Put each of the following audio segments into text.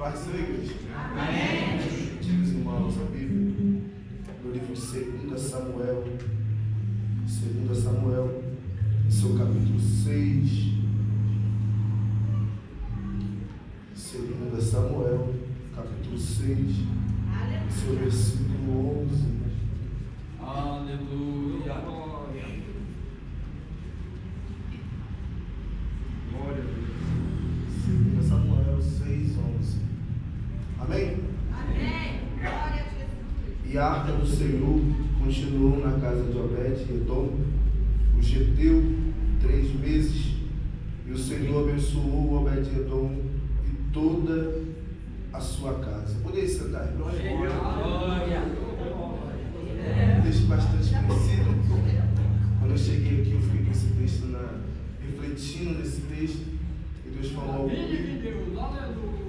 Paz do Senhor, igreja. Amém. Diga, irmãos, a Bíblia, no livro de 2 Samuel, em seu capítulo 6. 2 Samuel, capítulo 6, em seu versículo 11. Aleluia. Glória a Deus. 2 Samuel 6, 11. Amém? Amém. Glória a Jesus. E a arca do Senhor continuou na casa de Obed-Edom, o geteu, 3 meses, e o Senhor abençoou Obed-Edom e toda a sua casa. Poderia sentar, irmãos? Glória. Texto bastante conhecido. Quando eu cheguei aqui, eu fiquei com esse texto refletindo nesse texto, e Deus falou algo comigo.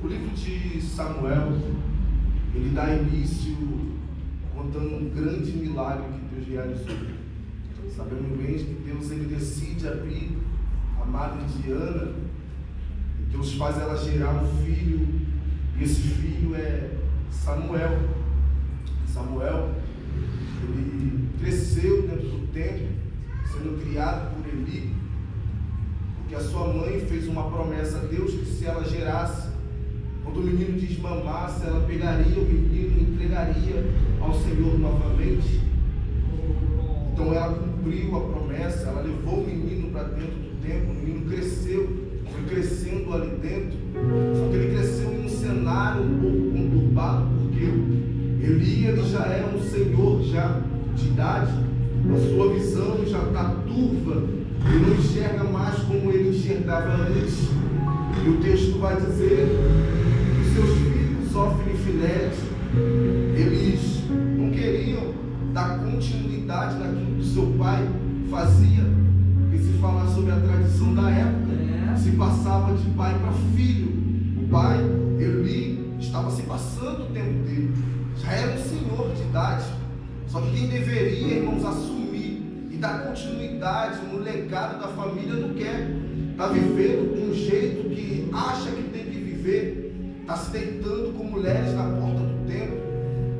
O livro de Samuel, ele dá início contando um grande milagre que Deus realizou. Sabemos bem que Deus ele decide abrir a madre de Ana, e Deus faz ela gerar um filho, e esse filho é Samuel. Samuel, ele cresceu dentro do templo, sendo criado por Eli, porque a sua mãe fez uma promessa a Deus que se ela gerasse, quando o menino desmamasse, ela pegaria o menino e entregaria ao Senhor novamente. Então ela cumpriu a promessa, ela levou o menino para dentro do templo, o menino cresceu, foi crescendo ali dentro, só que ele cresceu em um cenário um pouco conturbado, porque ele já é um senhor já de idade, a sua visão já está turva, ele não enxerga mais como ele enxergava antes, e o texto vai dizer que os seus filhos, Ofni e Finéias, eles não queriam dar continuidade naquilo que o seu pai fazia, porque se falar sobre a tradição da época, se passava de pai para filho. O pai, Eli, estava se passando o tempo dele, já era um senhor de idade, só que quem deveria, irmãos, assumir e dar continuidade no legado da família não quer, está vivendo de um jeito que acha que tem que viver, está se deitando com mulheres na porta do templo.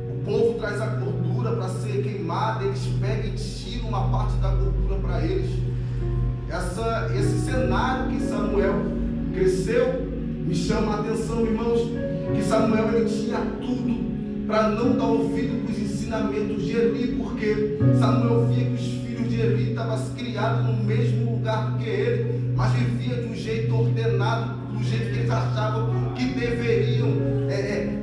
O povo traz a gordura para ser queimada, eles pegam e tiram uma parte da gordura para eles. Esse cenário que Samuel cresceu me chama a atenção, irmãos, que Samuel ele tinha tudo para não dar ouvido para os ensinamentos de Eli, porque Samuel via que os filhos de Eli estavam criados no mesmo lugar que ele, mas vivia de um jeito ordenado, do jeito que eles achavam que deveriam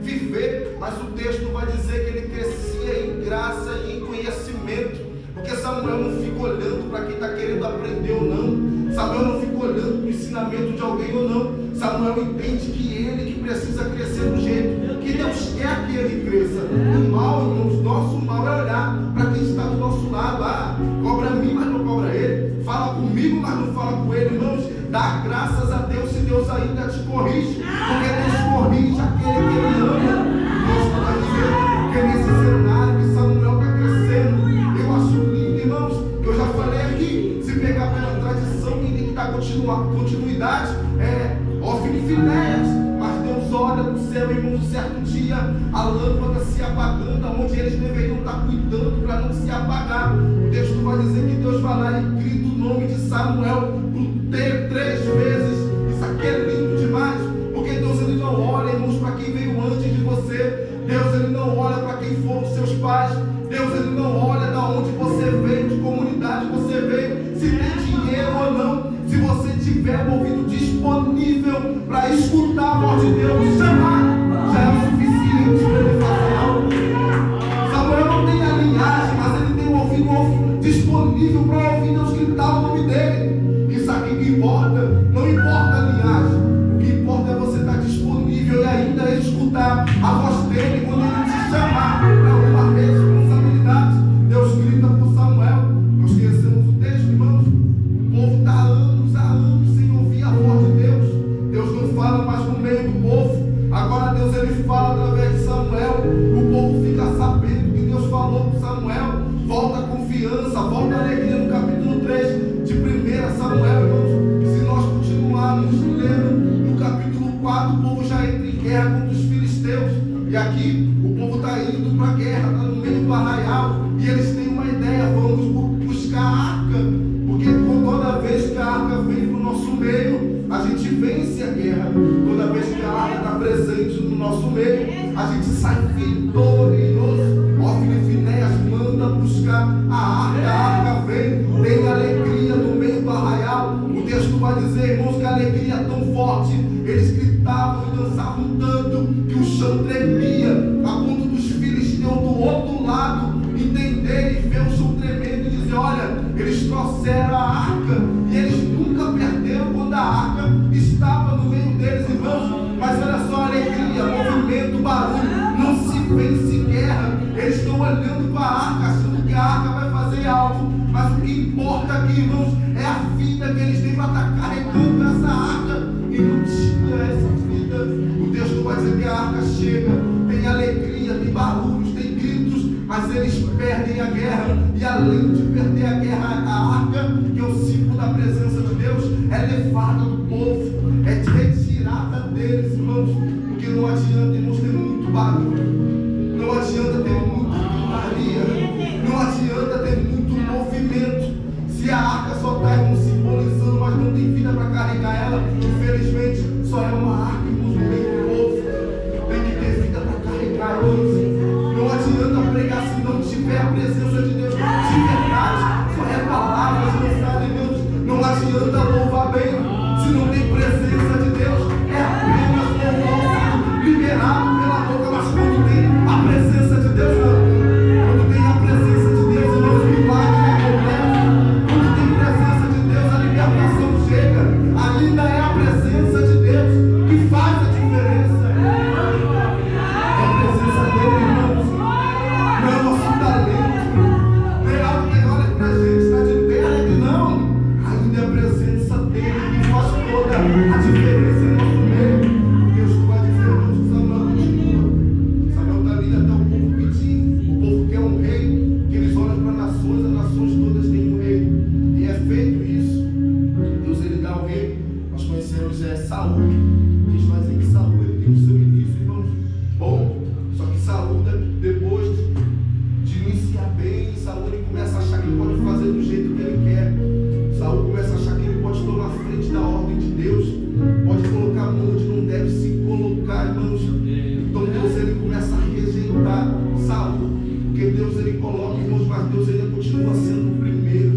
viver. Mas o texto vai dizer que ele crescia em graça e em conhecimento, porque Samuel não fica olhando para quem está querendo aprender ou não, Samuel não fica olhando para o ensinamento de alguém ou não. Samuel entende que ele que precisa crescer do jeito que Deus quer que ele cresça. O mal, irmãos, nosso mal é olhar para quem está do nosso lado. Cobra a mim, mas não cobra ele. Fala comigo, mas não fala com ele. Irmãos, dá graças a Deus se Deus ainda te corrige, porque Deus corrige aquele que ele ama. Deus está dizendo que é nesse cenário que Samuel está crescendo. Eu acho lindo, irmãos, que eu já falei aqui, se pegar pela tradição, quem tem que dar continuidade Ofni e Finéias, mas Deus olha para o céu, irmãos, um certo dia a lâmpada se apagando, onde eles deveriam estar cuidando para não se apagar. O texto vai dizer que Deus vai lá e grita o nome de Samuel por 3 vezes. Isso aqui é lindo demais, porque Deus ele não olha, irmãos, para quem veio antes de você. Deus ele não olha para quem foram seus pais. Deus ele não olha de onde você veio, de comunidade você veio, se tem dinheiro ou não. Se você tiver o ouvido disponível para escutar a voz de Deus e chamar, já é o suficiente para ele fazer algo. Samuel não tem a linhagem, mas ele tem o ouvido disponível para ouvir Deus gritar o nome dele. Isso aqui que importa, não importa a linhagem, o que importa é você estar disponível e ainda escutar a voz dele quando ele te chamar para uma responsabilidade. Deus grita por Samuel. Nós conhecemos o texto, irmãos. O povo está há anos sem ouvir a voz de Deus. Deus não fala mais no meio do povo. Agora Deus ele fala através de Samuel. O povo fica sabendo que Deus falou com Samuel. Volta a confiança, volta a alegria no capítulo 3 de 1 Samuel, irmãos. E se nós continuarmos lendo no capítulo 4, o povo já entra em guerra. guerra contra os filisteus. E aqui o povo está indo para a guerra, está no meio do arraial, e eles têm uma ideia: vamos buscar a arca, porque toda vez que a arca vem para o nosso meio, a gente vence a guerra. Toda vez que a arca está presente no nosso meio, a gente sai vitorioso. Ofni e Finéias manda buscar a arca vem, tem alegria no meio do arraial. O texto vai dizer, irmãos, que a alegria é tão forte, eles gritavam e dançavam tanto que o chão tremia, a ponto dos filisteus do outro lado entenderem e ver o chão tremendo e dizer: olha, eles trouxeram a arca, e eles nunca perderam quando a arca estava no meio deles, irmãos. Mas olha só a alegria, movimento, barulho, não se vence guerra. Eles estão olhando para a arca, achando que a arca vai fazer algo, mas o que importa aqui, irmãos, é a vida que eles têm para estar carregando essa arca, e não tinha essa vida. O texto vai dizer que a arca chega, tem alegria, tem barulhos, tem gritos, mas eles perdem a guerra. E além de perder a guerra, a arca, que é o símbolo da presença de Deus, é levada do povo, é retirada deles, irmãos. Porque não adianta, irmãos, ter muito barulho, não adianta ter muita gritaria, não adianta ter muito movimento, se a arca só está simbolizando, mas não tem vida para carregar ela. Infelizmente, só é uma arca, irmãos, no meio do povo. Tem que ter vida para carregar, irmãos. Não adianta pregar se não tiver a presença de Deus de verdade. Só é palavras lançadas em Deus. Não adianta louvar bem se não tem presença de Deus. É apenas louvor liberado pela boca, mas quando tem a presença de Deus, não. Quando tem a presença de Deus, irmãos, o milagre acontece. Quando tem presença de Deus, a libertação chega. Ainda é a presença de Deus que faz a diferença. É a presença dele, irmãos. Não é nosso talento, não é algo que olha para a gente, está de perto, não. Ainda é a presença dele que faz toda a diferença em nosso meio. Deus vai dizer, irmãos, que Samuel continua. Samuel está ali até o povo pedir. O povo quer um rei, que eles olham para as nações todas têm um rei. E é feito isso. Deus, ele dá o rei. Nós conhecemos Saul. Eles fazem que Saul ele tem o seu início, irmãos, bom. Só que Saul, depois de iniciar bem, Saul ele começa a achar que ele pode fazer do jeito que ele quer. Saul começa a achar que ele pode tomar frente da ordem de Deus, pode colocar a mão onde não deve se colocar, irmãos. Então Deus ele começa a rejeitar Saul, porque Deus ele coloca, irmãos, mas Deus ele continua sendo o primeiro.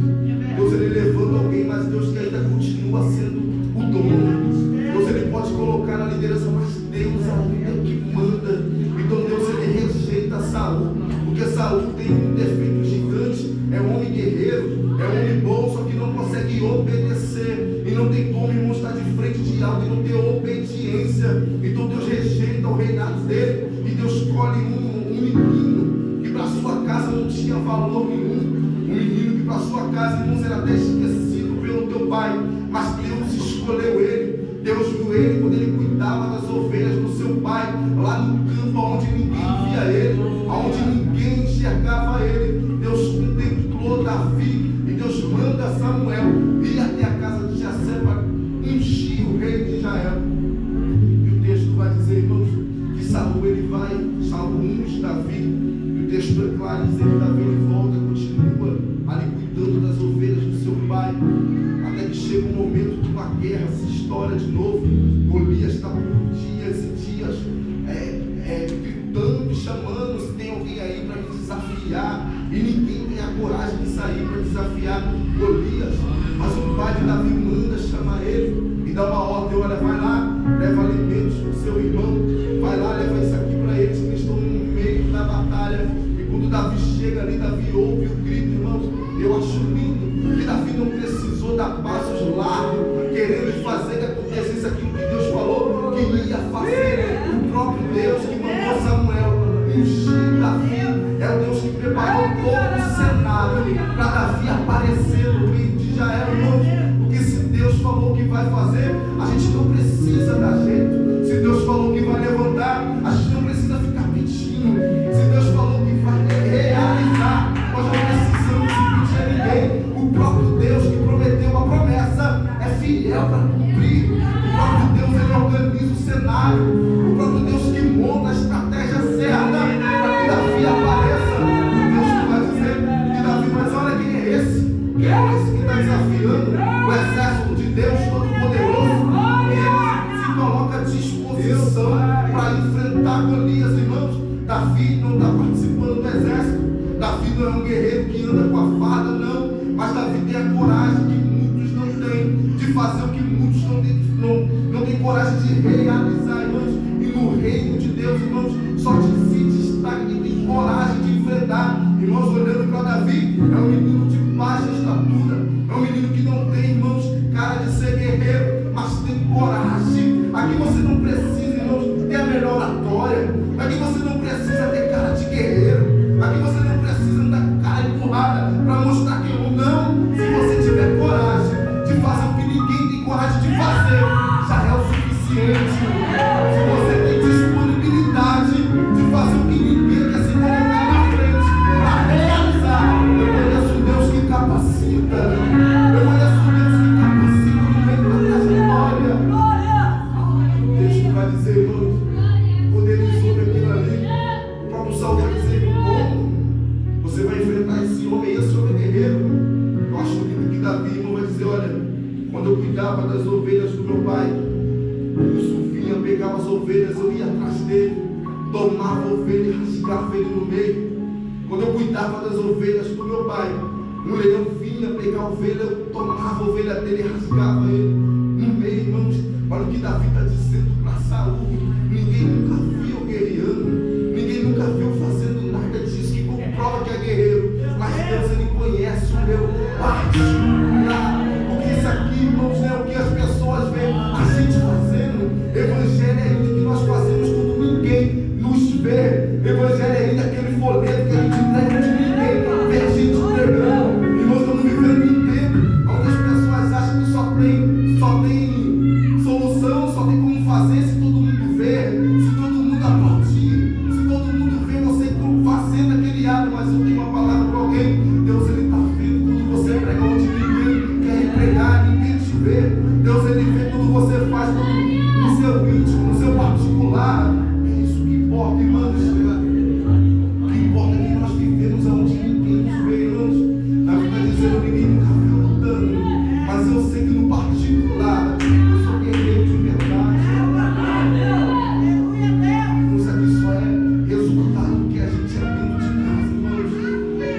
Deus ele levanta alguém, mas Deus que ainda continua sendo o dono. Deus ele pode colocar na liderança, mas Deus ainda é que manda. Então Deus ele rejeita Saul, porque Saul tem um defeito gigante, é um homem guerreiro, é um homem bom, só que não consegue obedecer, e não tem como, irmão, estar de frente de algo e não ter obediência. Então Deus rejeita o reinado dele, e Deus escolhe um menino que para sua casa não tinha valor nenhum, um menino que para sua casa, irmãos, era até esquecido pelo teu pai, mas Deus escolheu ele. Deus viu ele quando ele cuidava das ovelhas do seu pai, lá no campo onde ninguém via ele, onde ninguém enxergava ele. Deus contemplou Davi, e Deus manda Samuel ir até a casa de Jessé para ungir o rei de Israel. E o texto vai dizer, irmãos, que Saul ele vai, Saul unge Davi, e o texto é claro, dizer que Davi ele volta, continua ali cuidando das ovelhas do seu pai, até que chega um momento de uma guerra, se estoura de novo. Golias está por dias e dias gritando e chamando se tem alguém aí para me desafiar, e ninguém tem a coragem de sair para desafiar Golias. Mas o pai de Davi manda chamar ele e dá uma ordem: olha, vai lá, leva alimentos para o seu irmão, vai lá, leva isso aqui para eles, que eles estão no meio da batalha. E quando Davi chega ali, Davi ouve o grito, irmãos. Eu acho lindo que Davi não precisou dar passos largos, querendo fazer que acontecesse aquilo que Deus falou que ia fazer. O próprio Deus que mandou Samuel ungir Davi é o Deus que preparou todo o cenário para Davi aparecer no meio de Israel, irmãos. Porque se Deus falou que vai fazer, a gente não precisa dar jeito. Se Deus falou que vai levantar, a gente não precisa ficar pedindo. Se Deus falou que vai realizar, nós não precisamos pedir a ninguém. O próprio Deus que prometeu uma promessa é fiel para cumprir. O próprio Deus ele organiza o cenário. O próprio Deus disposição para enfrentar Golias, irmãos. Davi não está participando do exército. Davi não é um guerreiro que anda com a farda, não. Mas Davi tem a coragem que muitos não têm, de fazer o que muitos não têm coragem de realizar, irmãos. E no reino de Deus, irmãos, só se destaca quem tem coragem de enfrentar. Irmãos, olhando para Davi, é um menino de baixa estatura, é um menino que não tem, irmãos, cara de ser guerreiro, mas tem coragem. Aqui você não precisa, irmãos, ter a melhor oratória. Aqui você não precisa ter cara de guerreiro. Aqui você não precisa andar com cara empurrada para mostrar que eu não. Se você tiver coragem de fazer o que ninguém tem coragem de fazer, já é o suficiente. Se você tem disponibilidade de fazer o que ninguém quer se colocar na frente para realizar, eu conheço um Deus que capacita. Eu conheço um Deus que capacita no meio da trajetória. O texto vai dizer, irmãos, quando eles ouvem aquilo ali, o próprio Saul vai dizer: como você vai enfrentar esse homem? Esse homem é guerreiro. Eu acho lindo que Davi, irmão, vai dizer: olha, quando eu cuidava das ovelhas do meu pai, o urso vinha, pegava as ovelhas, eu ia atrás dele, tomava a ovelha e rasgava ele no meio. Quando eu cuidava das ovelhas do meu pai, um leão vinha pegar a ovelha, eu tomava a ovelha dele e rasgava ele no meio, irmãos. Olha o que Davi está dizendo para Saul: ninguém nunca viu guerreando, ninguém nunca viu fazendo nada disso, que comprova que é guerreiro. Mas Deus, Ele conhece o meu particular. Porque isso aqui, irmãos, é o que as pessoas veem a gente fazendo. Evangelho é ainda que nós fazemos quando ninguém nos vê. Evangelho é ainda aquele folheto que a gente entrega de ninguém vê a gente entregando. Irmãos, estamos vivendo em tempo onde as pessoas acham que só tem solução, só tem como fazer se todo mundo ver, se todo mundo aplaudir, se todo mundo vê você fazendo aquele ato. Mas eu tenho uma palavra para alguém: Deus, Ele está vendo quando você prega onde ninguém quer pregar, ninguém te vê. Deus, Ele vê quando você faz no seu íntimo, no seu particular. É isso que importa, irmãos. O que importa é que nós vivemos onde ninguém nos vê, irmãos. Davi está dizendo: ninguém nunca viu lutando, mas eu sei que no particular eu sou guerreiro de verdade. Isso aqui só é resultado do que a gente é dentro de casa, irmãos.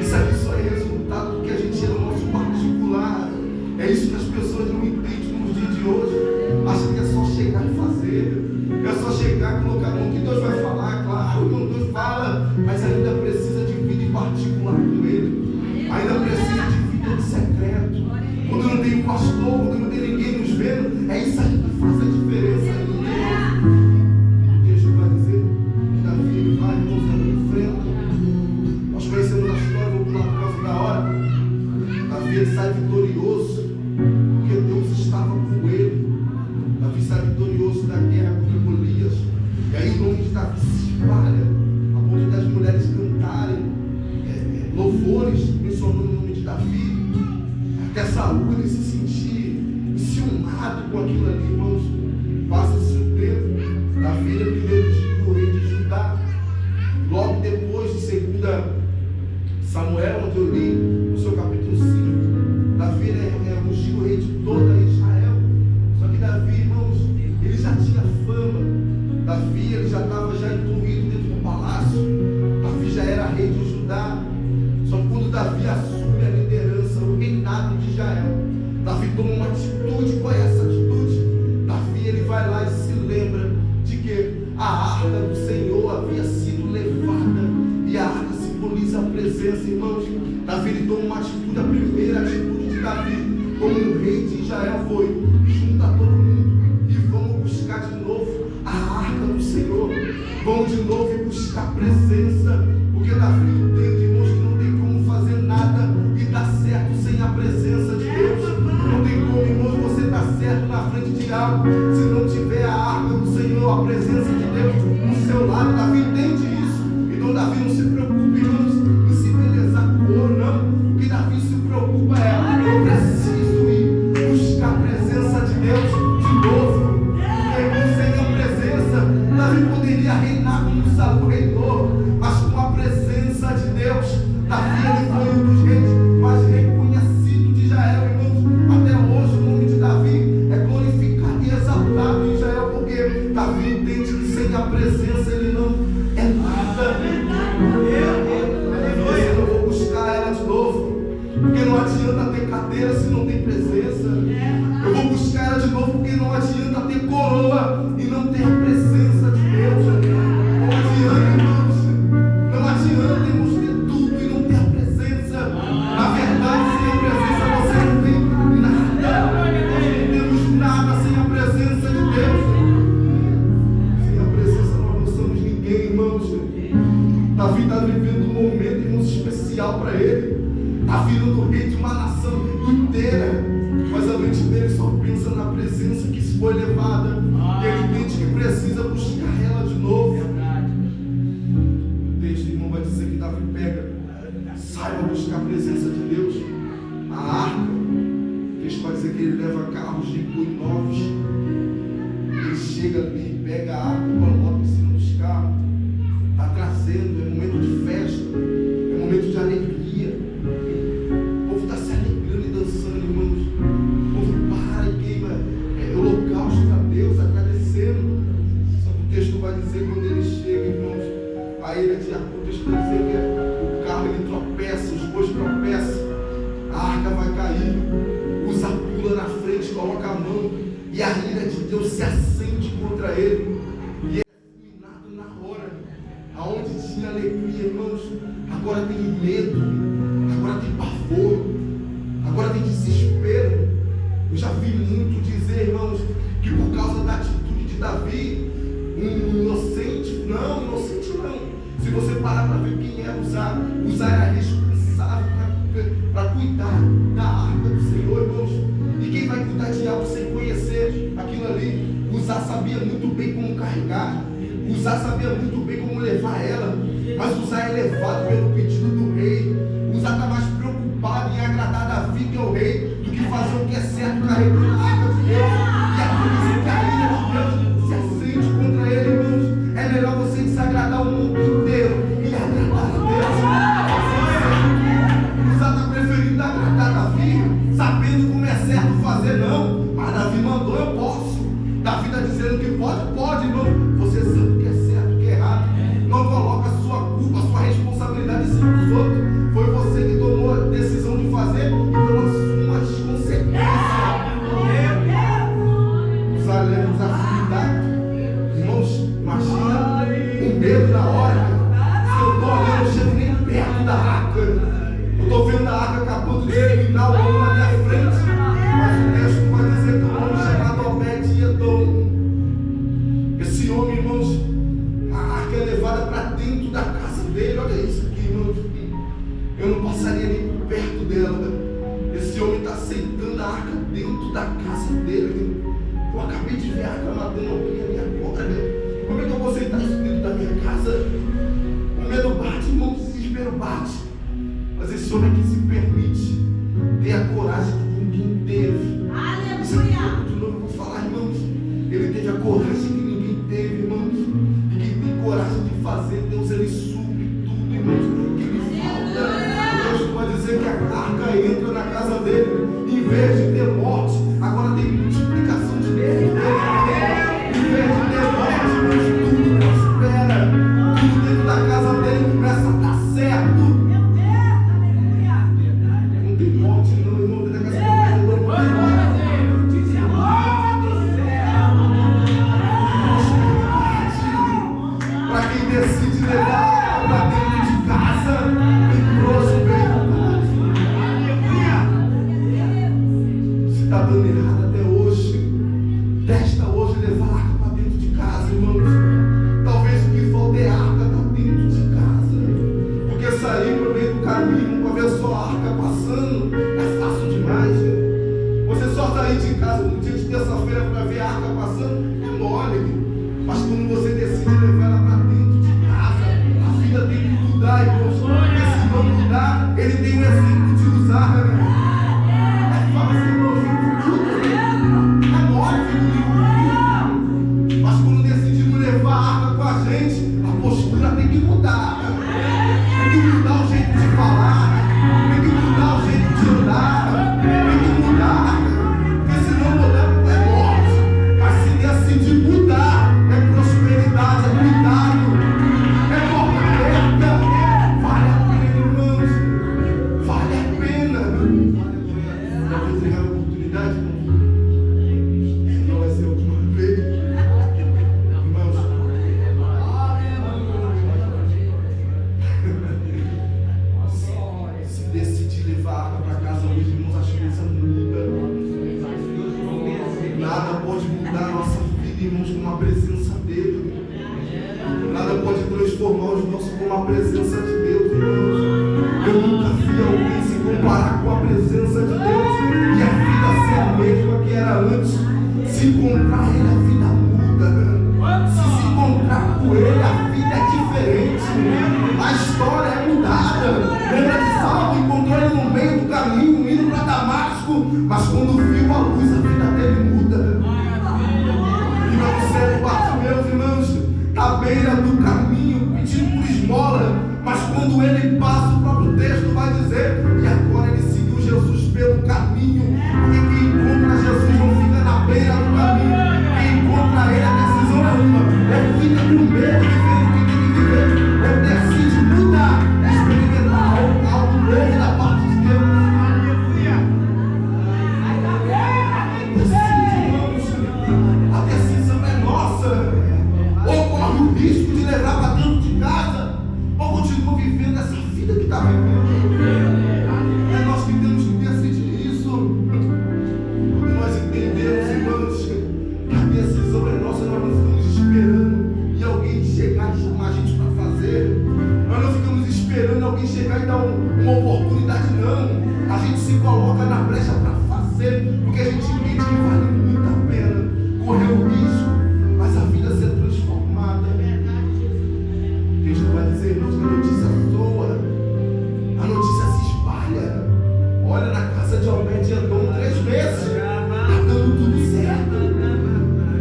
Isso aqui só é resultado do que a gente é no nosso particular. É isso que as pessoas não entendem nos dias de hoje. Acham que é só chegar e fazer, é só chegar e colocar no que Deus vai falar. Claro, irmão, Deus fala, mas ainda precisa de vida em particular com Ele. Ainda precisa de vida de secreto. Quando não tem pastor, quando não tem ninguém nos vendo, é isso aí que faz a diferença ainda. O texto vai dizer que Davi, ele vai, irmãos, Davi enfrenta. Nós conhecemos a história, vou pular por causa da hora. Davi, ele sai vitorioso, porque Deus estava com ele. Davi sai vitorioso da guerra contra Golias. E aí o nome de Davi se espalha, a ponto das mulheres cantarem louvores mencionando o nome de Davi. Até Saul, ele se sentir enciumado com aquilo ali, irmãos. Passa-se o tempo. Davi é primeiro o rei de Judá. Logo depois de 2 Samuel, onde eu li no seu capítulo 5, Davi é ungido rei de toda Israel. Só que Davi, irmãos, ele já tinha fama. Davi, ele já estava incluído dentro do palácio. Davi já era rei de Judá. Só que quando Davi assume a liderança, o reinado de Israel, Davi toma uma atitude. Qual é essa atitude? Davi, ele vai lá e se lembra de que a arca do Senhor havia sido levada, e a arca simboliza a presença, irmãos. Davi, ele toma uma atitude. A primeira atitude de Davi como um rei de Israel foi: junta todo mundo e vamos buscar de novo a arca do Senhor. Vamos de novo e buscar a presença, porque Davi entende, irmãos, que não tem como fazer nada e dar certo sem a presença de Deus. Não tem como, irmãos, você dar certo na frente de algo se não tiver a arca do Senhor, a presença de Deus no seu lado. Davi entende isso. Então Davi não se preocupa, irmãos, em se belezar com ouro, não. O que Davi se preocupa é: eu preciso ir buscar a presença de Deus de novo. Porque, irmãos, sem a presença, Davi poderia reinar como Saul reinou, mas com a presença de Deus, Davi, ele foi um dos reis mais reconhecidos de Israel, irmãos. Até hoje o nome de Davi é glorificado e exaltado em Israel, porque Davi entende que sem a presença ele não é nada. Eu vou buscar ela de novo, porque não adianta ter cadeira se não tem presença. Eu vou buscar ela de novo, porque não adianta ter coroa e não ter presença de Deus. Não adianta, irmãos. Não adianta, irmãos, ter tudo e não ter a presença. Na verdade, sem a presença você não tem nada. Nós não temos nada sem a presença de Deus. Sem a presença nós não somos ninguém, irmãos. Davi está vivendo um momento, irmãos, especial para ele. Está virando rei de uma nação inteira, mas a mente dele só pensa na presença que se foi levada, e ele entende que precisa buscar ela de novo. O texto, irmão, vai dizer que Davi pega, saiba buscar a presença de Deus. A arca, o texto vai dizer que ele leva carros de boi novos. Ele chega ali, pega a arca e coloca em cima dos carros. Está trazendo, é momento de festa, é momento de alegria. O povo está se alegrando e dançando, irmãos. O povo para e queima holocausto para Deus, agradecendo. Só que o texto vai dizer, quando ele chega, irmãos, a ilha de Jacó, o texto vai dizer que o carro ele tropeça, os bois tropeçam, a arca vai cair, Uza pula na frente, coloca a mão, e a ira de Deus se acende contra ele. E ele é fulminado na hora. Aonde tinha alegria, irmãos, agora tem medo, agora tem pavor, agora tem desespero. Eu já vi muito dizer, irmãos, que por causa da atitude de Davi, um inocente não. Se você parar para ver quem era Uza era responsável para cuidar da arca do Senhor, irmãos. E quem vai cuidar de algo sem conhecer aquilo ali? Uza sabia muito bem como carregar, Uza sabia muito bem como levar ela, mas Uza é levado pelo pedido do rei. Uza está mais preocupado em agradar Davi, que é o rei, do que fazer o que é certo carregando a arca de Deus. E a polícia que a ira de Deus se acende contra ele, irmãos. É melhor você desagradar o mundo inteiro e agradar a Deus. Uza está preferindo agradar Davi, sabendo como é certo fazer, não. Mas Davi mandou, eu posso. Davi está dizendo que pode, irmão. Você sabe o que é certo, o que é errado. Não coloca a sua culpa, a sua responsabilidade em cima dos outros. Foi você que tomou a decisão de fazer, então assuma as consequências. Os alegres afinidade. Irmãos, imagina o medo da hora. Se eu estou olhando, eu chego nem perto da arca. Eu estou vendo a arca acabando de terminar o homem na minha frente. Mas o texto vai dizer que o homem chamado Obed-Edom. Esse homem, irmãos, a arca é levada para dentro da casa dele. Olha isso aqui, irmãos. Eu não passaria nem por perto dela. Esse homem está aceitando a arca dentro da casa dele. Eu acabei de ver a arca matando alguém ali agora. Como é que eu vou aceitar isso dentro da minha casa? O medo bate, irmão, o desespero bate. Mas esse homem que se permite ter a coragem que ninguém teve. Aleluia! De novo eu vou falar, irmãos. Ele teve a coragem que ninguém teve, irmãos. E quem tem coragem de fazer, Deus ele supre tudo, irmãos, que lhe falta. Deus pode dizer que a arca entra na casa dele, em vez de ter morte, agora tem multiplicação de bem. Em vez de ter morte, irmãos, tudo prospera. Tudo dentro da casa dele começa a dar certo. Não tem morte, não, irmão, dentro da casa dele não tem morte. Para quem decide levar pode transformar os nossos com a presença de Deus, irmãos. Eu nunca vi alguém se comparar com a presença de Deus e a vida ser a mesma que era antes. Se encontrar Ele, a vida muda. Se encontrar com Ele, a vida é diferente. A história é mudada. Lembra de Saulo? Encontrou ele no meio do caminho, indo para Damasco, mas quando viu a luz, a vida dele muda. E você, meus irmãos, à beira do caminho, pedindo por esmola, mas quando ele passa, o próprio texto vai dizer, e agora ele seguiu Jesus pelo caminho, porque quem encontra Jesus não fica na beira do caminho, quem encontra ele, a decisão é uma, ele fica com medo de ver o que tem que viver, ele decide mudar, experimentar algo novo da parte de Deus. A decisão é nossa. Ou corre o risco de levar para dentro de casa, ou continua vivendo essa vida que está vivendo. É nós que temos que decidir isso. Porque nós entendemos, irmãos, que a decisão é nossa. Nós não ficamos esperando em alguém chegar e chamar a gente para fazer. Nós não ficamos esperando alguém chegar e dar uma oportunidade, não. A gente se coloca na brecha para fazer, porque a gente entende que vale muito a pena correr o risco, mas a vida ser transformada. Deus não vai dizer, irmãos, que a notícia soa, a notícia se espalha. Olha, na casa de Obed-Edom, 3 meses, está dando tudo certo.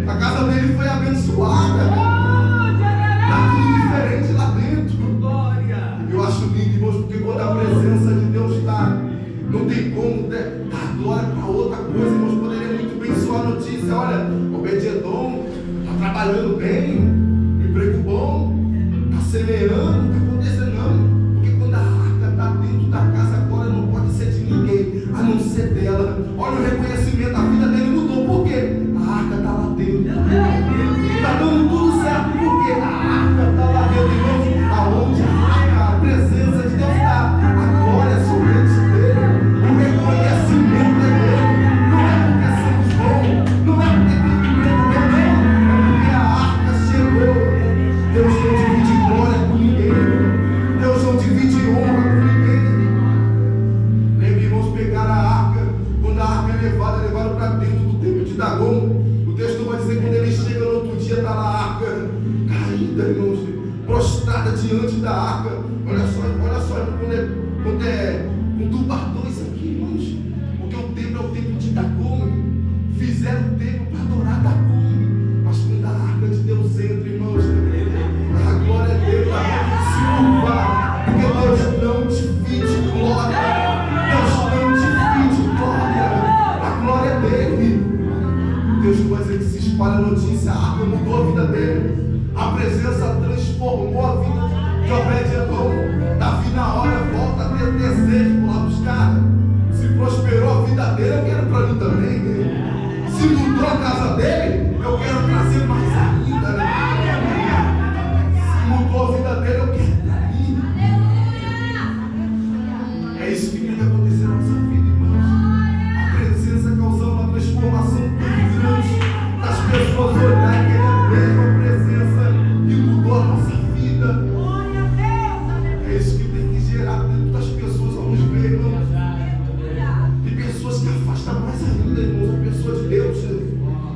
A casa dele foi abençoada, está tudo diferente lá dentro. Eu acho lindo, irmãos, porque quando a presença de Deus está, não tem como dar glória para outra coisa, irmãos. Poderia muito bem soar a notícia, olha, Obed-Edom está trabalhando bem, emprego bom, está semeando, não está acontecendo não, porque quando a arca está dentro da casa agora não pode ser de ninguém, a não ser dela. Olha o reconhecimento, a vida dele mudou, por quê? A arca está lá dentro, está dando tudo certo, porque a arca está lá dentro, irmãos, aonde a arca, a presença de Deus está, a glória é somente dele, o reconhecimento é dele, não é porque somos bons, não é porque tem emprego bom, não, é porque a arca chegou. Deus não divide glória com ninguém, Deus não divide honra com ninguém. Lembra, irmãos, pegar a arca, quando a arca é levada para dentro do templo de Dagon, o texto vai dizer que quando ele chega no outro dia, está lá a arca caída, irmãos, prostrada diante da arca. Olha só, quando é conturbador isso aqui, irmãos, porque o templo é o templo de Dagon, fizeram o templo para adorar Dagon, mas quando a arca de Deus entra, irmãos, a glória dele vai se curvar, porque Deus não divide glória, Deus não divide glória, a glória é dele. Deus não vai dizer que se espalha a notícia, a arca mudou a vida dele, a presença transformou a vida de Obed-Edom. Davi na hora volta a ter desejo por lá buscar. Se prosperou a vida dele, eu quero para mim também, né? Se mudou a casa dele, eu quero trazer mais ainda, né? Se mudou a vida dele, eu quero para mim. É isso que tem que acontecer na nossa vida, irmãos. A presença causando uma transformação tão grande das pessoas olharem que é a mesma presença que mudou a nossa vida. É isso que tem que gerar dentro das pessoas, vamos ver, irmãos. Tem pessoas que afastam mais ainda, irmãos, a pessoa de Deus.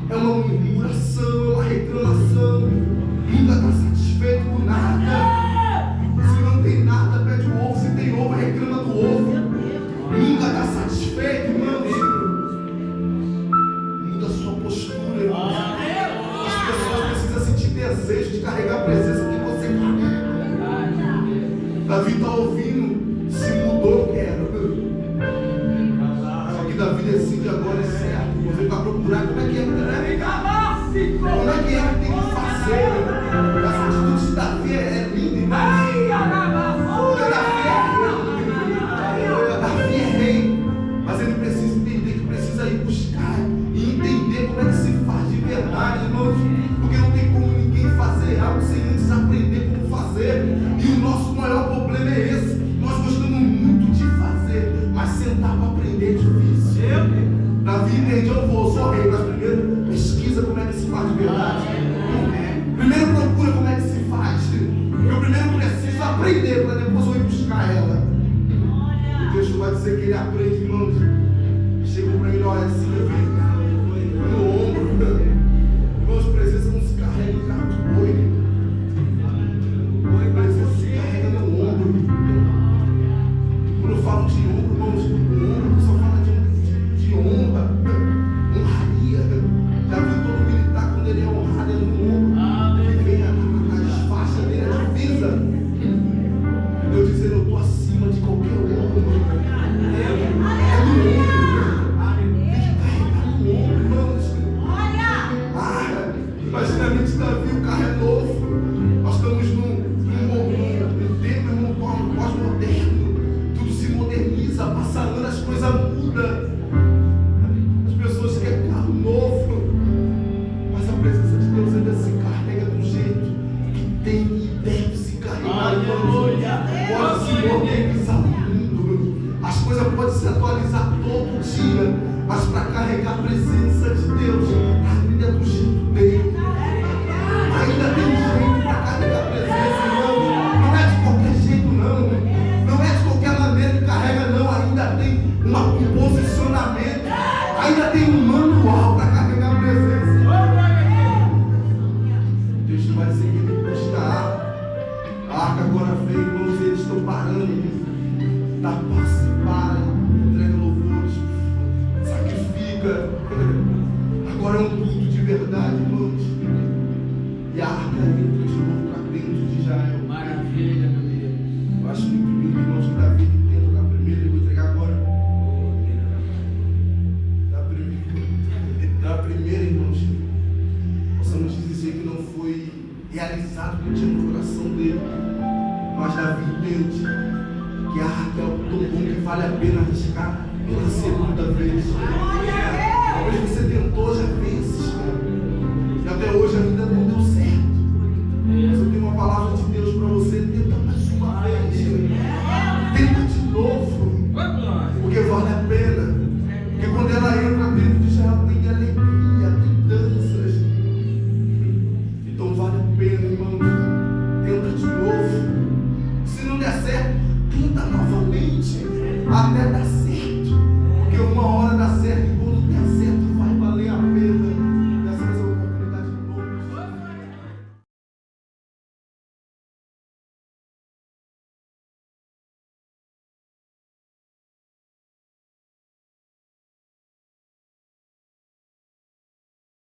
É uma murmuração, é uma reclamação, nunca está satisfeito com nada. Se não tem nada, pede o ovo, se tem ovo, reclama do ovo. Nunca está satisfeito, irmãos. Muda a sua postura, irmãos. As pessoas precisam sentir desejo de carregar a presença que você carrega. Davi está ouvindo, se mudou, eu quero. Só que Davi decide agora, é certo. Você vai procurar como é que é que tem que fazer. Essa atitude de Davi é linda, irmãos. Davi é rei, mas ele precisa entender que precisa ir buscar e entender como é que se faz de verdade, irmãos. Porque não tem como ninguém fazer algo sem antes aprender como fazer. E o nosso maior problema é esse. Nós gostamos muito de fazer, mas sentar para aprender é difícil. Davi entende, eu sou rei, mas primeiro pesquisa como é que se faz de verdade. Primeiro procura como é que se faz. aprender para depois eu ir buscar ela. O texto vai dizer que ele aprende, irmãos. Chegou para ele, olha assim, no ombro. Irmãos, presença não se carrega em carro de boi. Presença se carrega no ombro. Quando eu falo de ombro, irmãos, o ombro só fala de honra, honraria. Já viu todo militar quando ele é honrado, é no ombro. E vem as faixas dele, a divisa. Eu dizendo, eu estou acima de qualquer ombro. É no ombro. Imaginamente Davi, o carro é novo. Nós estamos num tempo, num pós-moderno. Tudo se moderniza, passa ano, as coisas mudam. As pessoas querem carro novo. Mas a presença de Deus ainda se carrega do jeito que tem e deve se carregar. Pode se modernizar o mundo. As coisas podem se atualizar todo dia. Mas para carregar a presença de Deus, ainda é do jeito dele. Ainda tem jeito para carregar a presença, irmão. Não é de qualquer jeito, não. Não é de qualquer maneira que carrega, não. Ainda tem um posicionamento. Ainda tem um manual para carregar a presença. Deus vai dizer que ele puxa a arca. A arca agora vem, irmãos, eles estão parando. Dá passe, para, entrega louvores, sacrifica. Agora é um culto de verdade, irmãos. E a arca entra de novo para dentro de Israel. Maravilha, meu Deus. Eu acho muito lindo, irmãos, que Davi tenta tocar primeiro. Eu vou entregar agora. Da primeira, irmãos, possamos dizer que não foi realizado o que tinha no coração dele. Mas Davi entende que a arca é algo tão bom que vale a pena arriscar pela segunda vez. Talvez você tentou já vezes, e até hoje ainda não deu certo. Mas eu tenho uma palavra de Deus para você. Tenta mais uma vez. Tenta de novo. Porque vale a pena. Porque quando ela entra dentro de Israel, tem alegria, tem danças. Então vale a pena, irmão. Tenta de novo. Se não der certo, tenta novamente. Até dar certo.